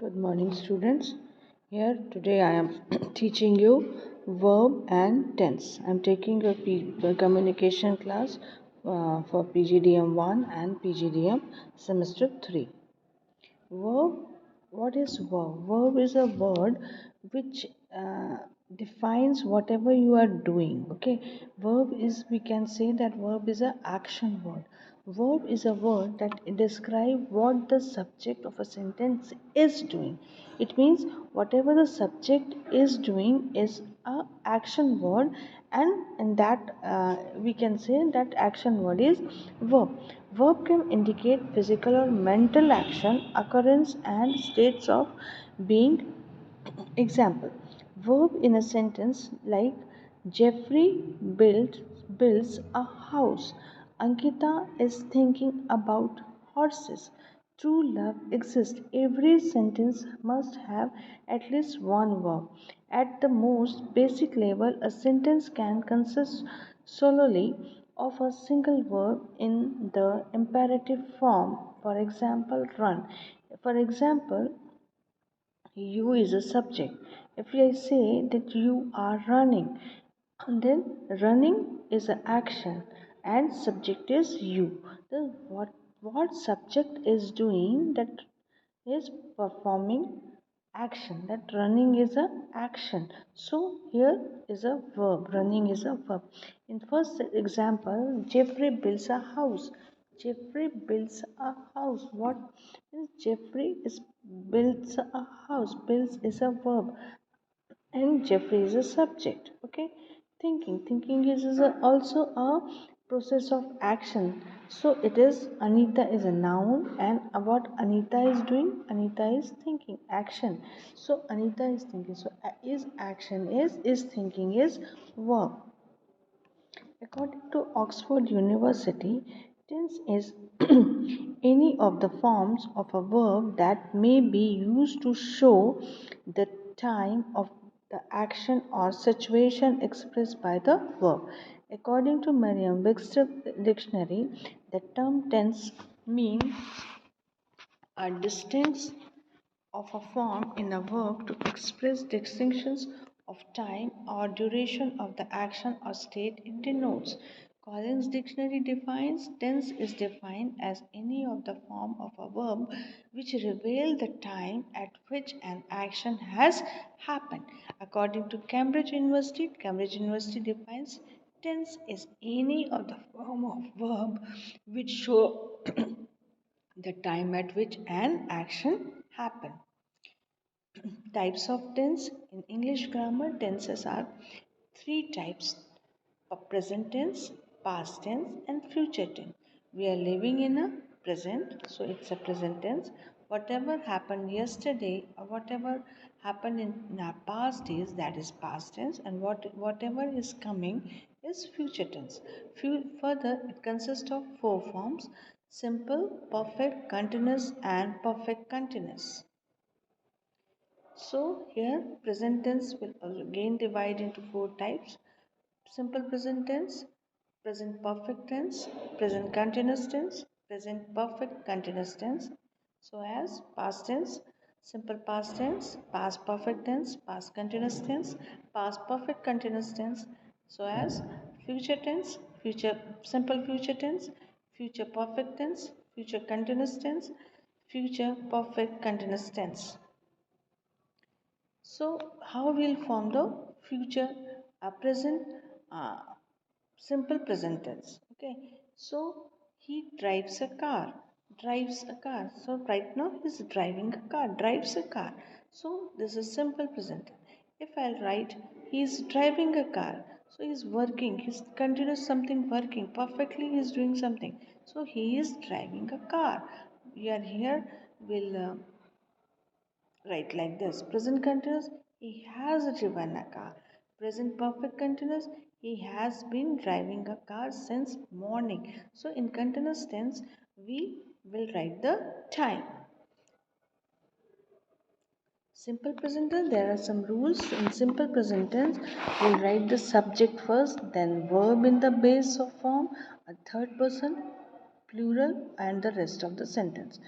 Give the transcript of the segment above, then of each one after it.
Good morning, students. Here today I am teaching you verb and tense. I am taking a communication class for PGDM 1 and PGDM semester 3. Verb, what is verb? Verb is a word which defines whatever you are doing. Okay, verb is, we can say that verb is a action word. Verb is a word that describe what the subject of a sentence is doing. It means whatever the subject is doing is a action word, and in that we can say that action word is verb. Verb can indicate physical or mental action, occurrence, and states of being. Example: verb in a sentence like Jeffrey builds a house. Ankita is thinking about horses. True love exists. Every sentence must have at least one verb. At the most basic level, a sentence can consist solely of a single verb in the imperative form. For example, run. For example, you is a subject. If I say that you are running, then running is an action and subject is you. Then what subject is doing, that is performing action. That running is a action. So here is a verb. Running is a verb. In first example, Jeffrey builds a house. Jeffrey builds a house. What is Jeffrey is builds a house? Builds is a verb and Jeffrey is a subject. Okay, thinking is also a process of action. So it is Anita is a noun, and what Anita is doing, Anita is thinking, action. So Anita is thinking. So is action is thinking is verb. According to Oxford University, tense is any of the forms of a verb that may be used to show the time of the action or situation expressed by the verb. According to Merriam-Webster dictionary, the term tense means a distance of a form in a verb to express distinctions of time or duration of the action or state it denotes. Collins Dictionary defines tense is defined as any of the form of a verb which reveal the time at which an action has happened. According to Cambridge University defines tense is any of the form of verb which show the time at which an action happened. Types of tense in English grammar, tenses are three types: present tense, past tense, and future tense. We are living in a present, so it's a present tense. Whatever happened yesterday or whatever happened in our past days, that is past tense, and whatever is coming is future tense. Further, it consists of four forms: simple, perfect, continuous, and perfect continuous. So here present tense will again divide into four types: simple present tense, present perfect tense, present continuous tense, present perfect continuous tense. So as past tense, simple past tense, past perfect tense, past continuous tense, past perfect continuous tense. So as future tense, future simple future tense, future perfect tense, future continuous tense, future perfect continuous tense. So, how we'll form the future present uh, simple present tense? Okay, so he drives a car. Drives a car. So right now he's driving a car. Drives a car. So this is simple present. If I'll write he's driving a car, so he's working. He's continuous something working perfectly. He's doing something. So he is driving a car. We are here. Will Right, like this. Present continuous, he has driven a car. Present perfect continuous, he has been driving a car since morning. So in continuous tense, we will write the time. Simple present tense, there are some rules. In simple present tense, we'll write the subject first, then verb in the base of form, a third person, plural, and the rest of the sentence.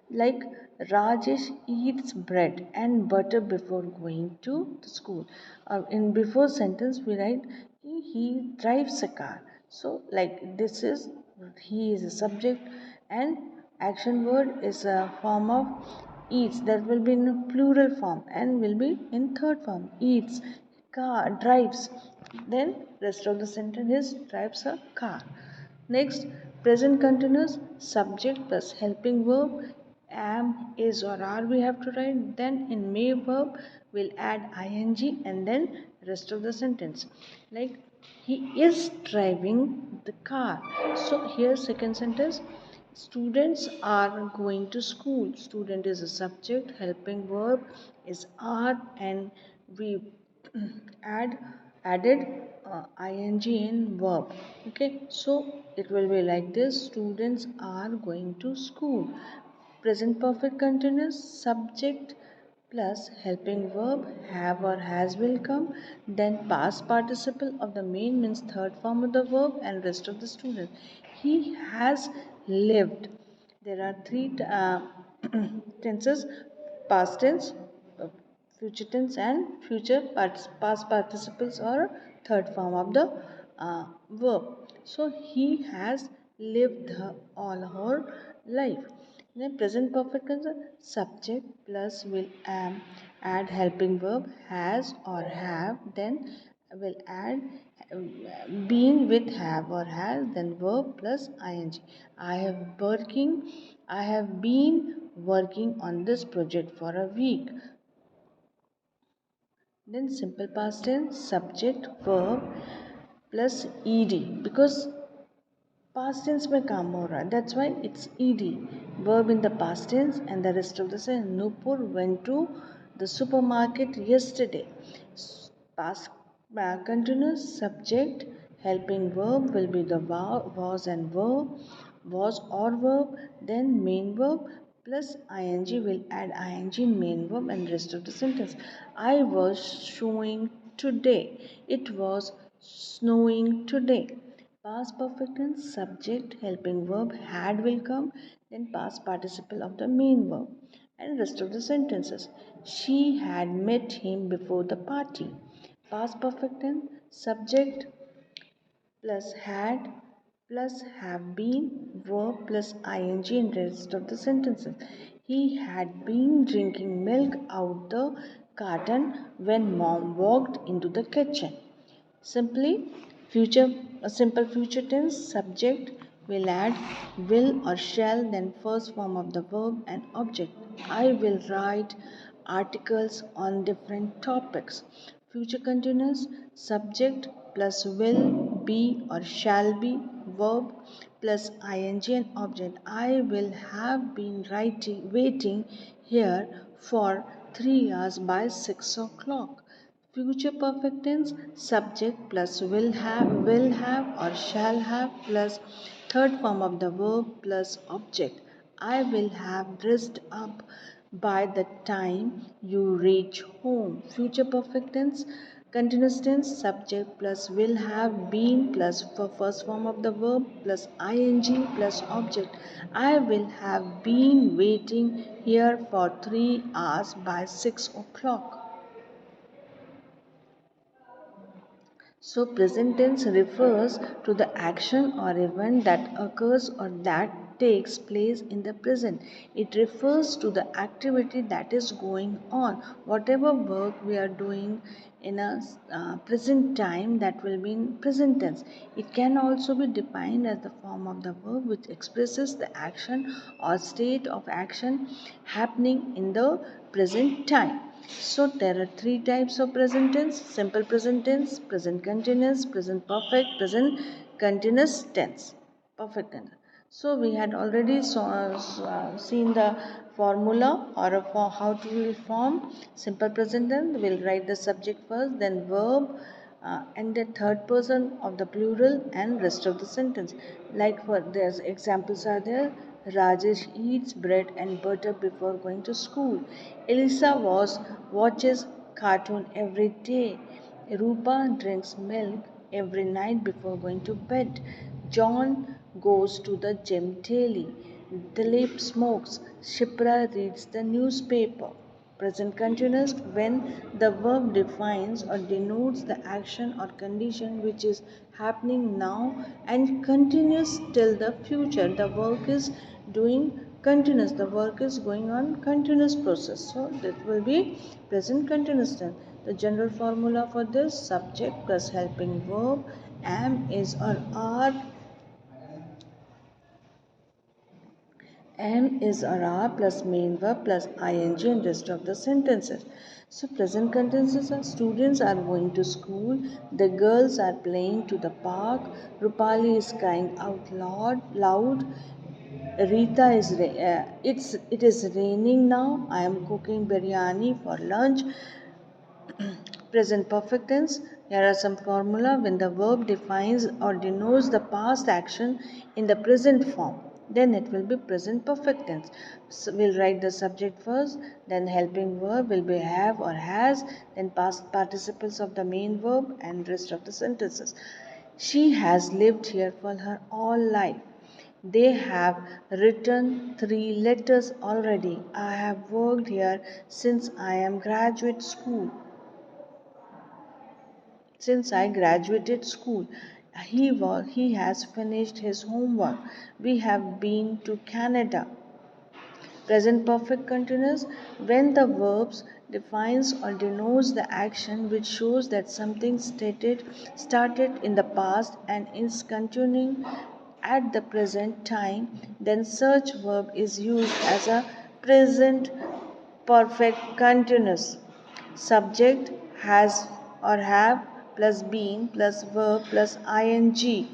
Like Rajesh eats bread and butter before going to the school. In before sentence we write he drives a car. So like this is he is a subject and action word is a form of eats that will be in plural form and will be in third form eats car drives then rest of the sentence is drives a car. Next, present continuous subject plus helping verb am, is or are we have to write. Then in may verb we'll add ing and then rest of the sentence. Like he is driving the car. So here second sentence students are going to school. Student is a subject, helping verb is are and we add added ing in verb. Okay, so it will be like this: students are going to school. Present perfect continuous subject plus helping verb have or has will come, then past participle of the main means third form of the verb and rest of the student. He has lived. There are three tenses: past tense, uh, future tense and past participles or third form of the verb. So he has lived all her life. Then present perfect tense, subject plus will am, add helping verb has or have, then will add been with have or has, then verb plus ing. I have been working on this project for a week. Then simple past tense subject verb plus ed, because past tense में काम हो रहा है, that's why it's ed. Verb in the past tense and the rest of the sentence. Nupur went to the supermarket yesterday. Past continuous subject helping verb will be the was and verb, was or verb, then main verb plus ing will add ing in main verb and rest of the sentence. I was showing today. It was snowing today. Past perfect tense subject helping verb had will come, then past participle of the main verb and rest of the sentences. She had met him before the party. Past perfect tense subject plus had plus have been verb plus ing in rest of the sentences. He had been drinking milk out the carton when mom walked into the kitchen. Simply, future a simple future tense subject will add will or shall, then first form of the verb and object. I will write articles on different topics. Future continuous subject plus will be or shall be verb plus ing and object. I will have been waiting here for 3 hours by 6 o'clock. Future perfect tense subject plus will have or shall have plus third form of the verb plus object. I will have dressed up by the time you reach home. Future perfect tense continuous tense subject plus will have been plus for first form of the verb plus ing plus object. I will have been waiting here for 3 hours by 6 o'clock. So, present tense refers to the action or event that occurs or that takes place in the present. It refers to the activity that is going on. Whatever work we are doing in a present time, that will be in present tense. It can also be defined as the form of the verb which expresses the action or state of action happening in the present time. So there are three types of present tense: simple present tense, present continuous, present perfect, present continuous tense, perfect tense. So we had already seen the formula or for how to form simple present tense. We'll write the subject first, then verb, and the third person of the plural and rest of the sentence. Like for there's examples are there. Rajesh eats bread and butter before going to school. Elisa watches cartoon every day. Rupa drinks milk every night before going to bed. John goes to the gym daily. Dilip smokes. Shipra reads the newspaper. Present continuous when the verb defines or denotes the action or condition which is happening now and continues till the future. The work is doing continuous. The work is going on continuous process. So that will be present continuous tense. The general formula for this: subject plus helping verb, am is or are plus main verb plus ing in rest of the sentences. So present continuous are: students are going to school, the girls are playing to the park, Rupali is crying out loud, Rita is it is raining now, I am cooking biryani for lunch. Present perfect tense. Here are some formula when the verb defines or denotes the past action in the present form. Then it will be present perfect tense. So we'll write the subject first, then helping verb will be have or has, then past participles of the main verb and rest of the sentences. She has lived here for her all life. They have written 3 letters already. I have worked here since I am graduate school. Since I graduated school, he has finished his homework. We have been to Canada. Present perfect continuous when the verbs defines or denotes the action which shows that something started in the past and is continuing at the present time, then such verb is used as a present perfect continuous. Subject has or have plus been plus verb plus ing.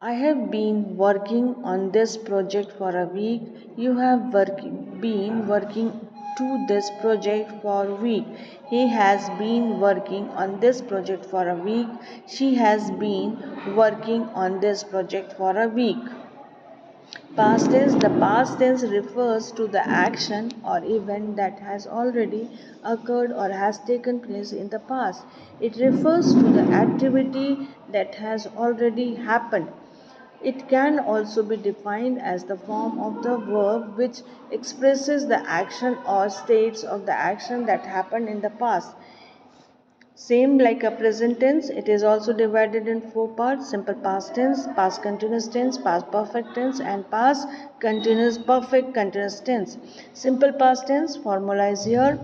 I have been working on this project for a week. You have been working to this project for a week. He has been working on this project for a week. She has been working on this project for a week. Past tense. The past tense refers to the action or event that has already occurred or has taken place in the past. It refers to the activity that has already happened. It can also be defined as the form of the verb which expresses the action or states of the action that happened in the past. Same like a present tense, it is also divided in 4 parts: simple past tense, past continuous tense, past perfect tense, and past continuous perfect continuous tense. Simple past tense formula is here.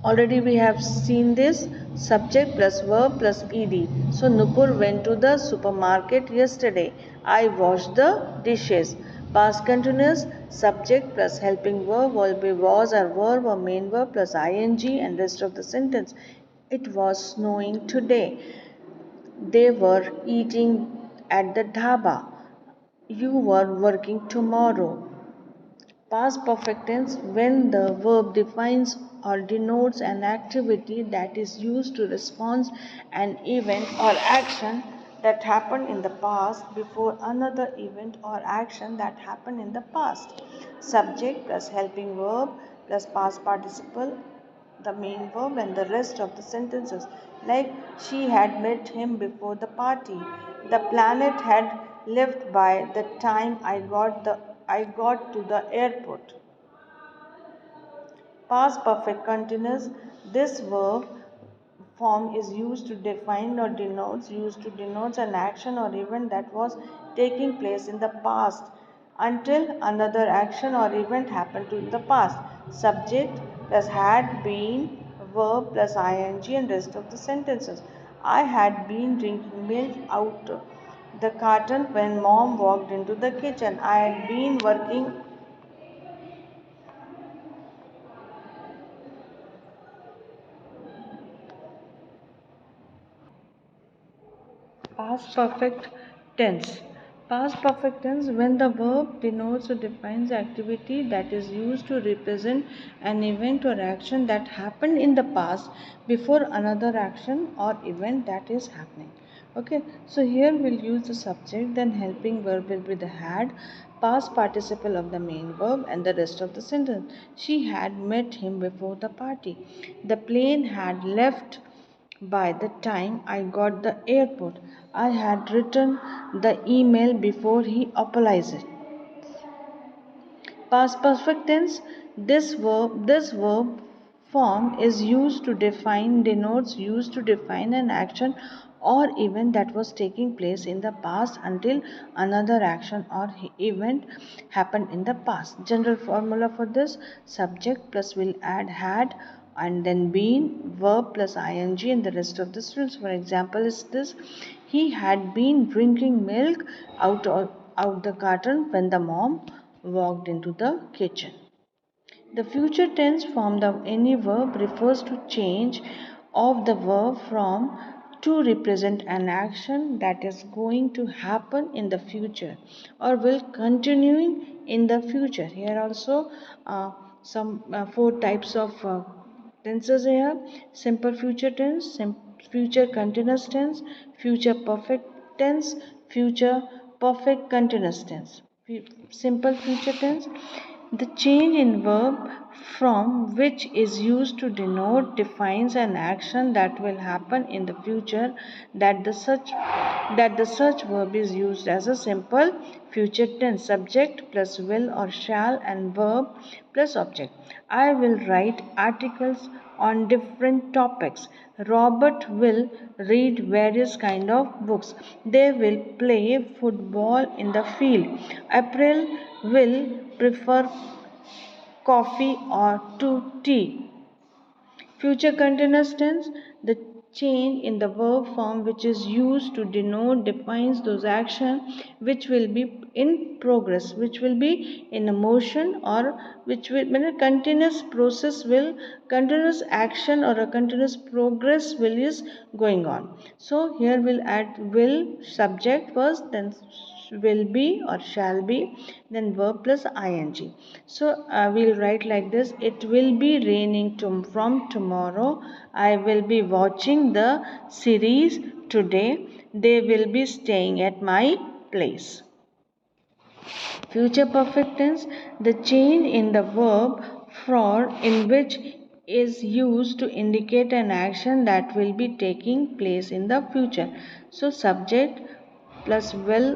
Already we have seen this: subject plus verb plus ed. So Nupur went to the supermarket yesterday. I washed the dishes. Past continuous: subject plus helping verb will be was or verb or main verb plus ing and rest of the sentence. It was snowing today. They were eating at the dhaba. You were working tomorrow. Past perfect tense when the verb defines or denotes an activity that is used to respond an event or action that happened in the past before another event or action that happened in the past. Subject plus helping verb plus past participle, the main verb and the rest of the sentences. Like she had met him before the party. The planet had left by the time I got to the airport. Past perfect continuous. This verb form is used to denote an action or event that was taking place in the past until another action or event happened to in the past. Subject plus had been, verb plus ing and rest of the sentences. I had been drinking milk out the carton when mom walked into the kitchen. I had been working. Past perfect tense. Past perfect tense when the verb denotes or defines activity that is used to represent an event or action that happened in the past before another action or event that is happening. Okay, so here we'll use the subject, then helping verb will be the had, past participle of the main verb, and the rest of the sentence. She had met him before the party. The plane had left by the time I got the airport. I had written the email before he apologized. Past perfect tense. This verb form is used to define, denotes, used to define an action or event that was taking place in the past until another action or event happened in the past. General formula for this: subject plus will add had and then been, verb plus ing, and the rest of the students. For example, is this: he had been drinking milk out the carton when the mom walked into the kitchen. The future tense form of any verb refers to change of the verb from to represent an action that is going to happen in the future or will continuing in the future. Here also some four types of tenses here: simple future tense, future continuous tense, future perfect tense, future perfect continuous tense. Simple future tense: the change in verb from which is used to denote defines an action that will happen in the future that the such verb is used as a simple future tense. Subject plus will or shall and verb plus object. I will write articles on different topics. Robert will read various kind of books. They will play football in the field. April will prefer coffee or to tea. Future continuous tense: the change in the verb form which is used to denote defines those actions which will be in progress, which will be in a motion, or which will when a continuous process will continuous action or a continuous progress will is going on. So here we'll add will subject first, then will be or shall be, then verb plus ing. So we'll write like this: it will be raining from tomorrow. I will be watching the series today. They will be staying at my place. Future perfect tense: the change in the verb for in which is used to indicate an action that will be taking place in the future. So subject plus will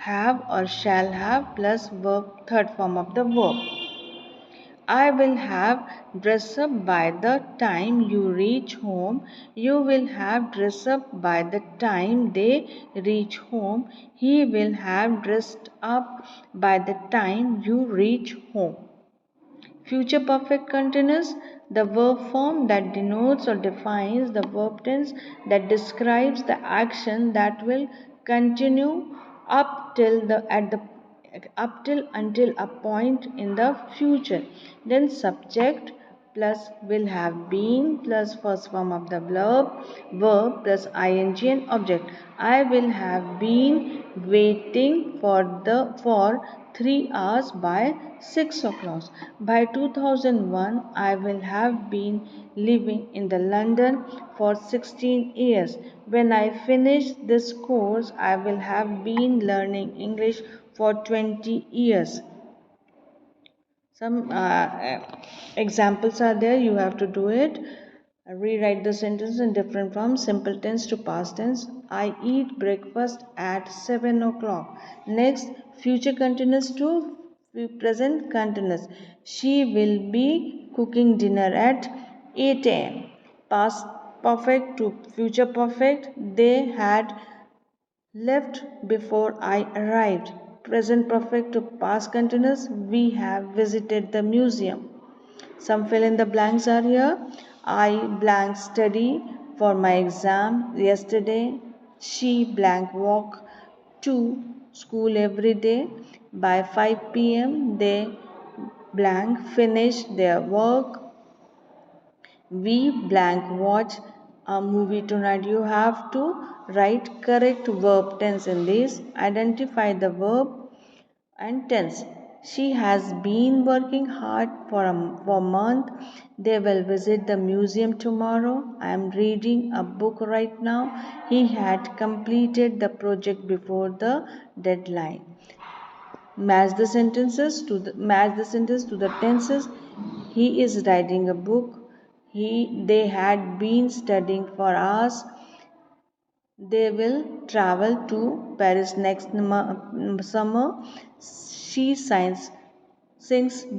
have or shall have plus verb, third form of the verb. I will have dress up by the time you reach home. You will have dress up by the time they reach home. He will have dressed up by the time you reach home. Future perfect continuous: the verb form that denotes or defines the verb tense that describes the action that will continue up till the at the up till until a point in the future. Then subject plus will have been plus first form of the verb plus ing and object. I will have been waiting for 3 hours by 6 o'clock. By 2001, I will have been living in the London for 16 years. When I finish this course, I will have been learning English for 20 years. Some examples are there, you have to do it. Rewrite the sentence in different forms: simple tense to past tense. I eat breakfast at 7 o'clock. Next, future continuous to present continuous. She will be cooking dinner at 8 a.m. Past perfect to future perfect. They had left before I arrived. Present perfect to past continuous. We have visited the museum. Some fill in the blanks are here. I blank study for my exam yesterday. She blank walk to school every day. By 5 p.m. they blank finish their work. We blank watch a movie tonight. You have to write correct verb tense in this. Identify the verb and tense. She has been working hard for a month. They will visit the museum tomorrow. I am reading a book right now. He had completed the project before the deadline. Match the sentence to the tenses. He is writing a book. They had been studying for hours. They will travel to Paris next summer. She sings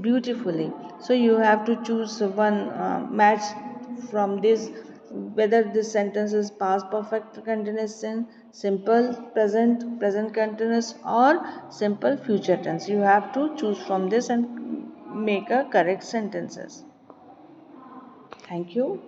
beautifully. So you have to choose one match from this, whether this sentence is past perfect continuous tense, simple present continuous, or simple future tense. You have to choose from this and make a correct sentences. Thank you.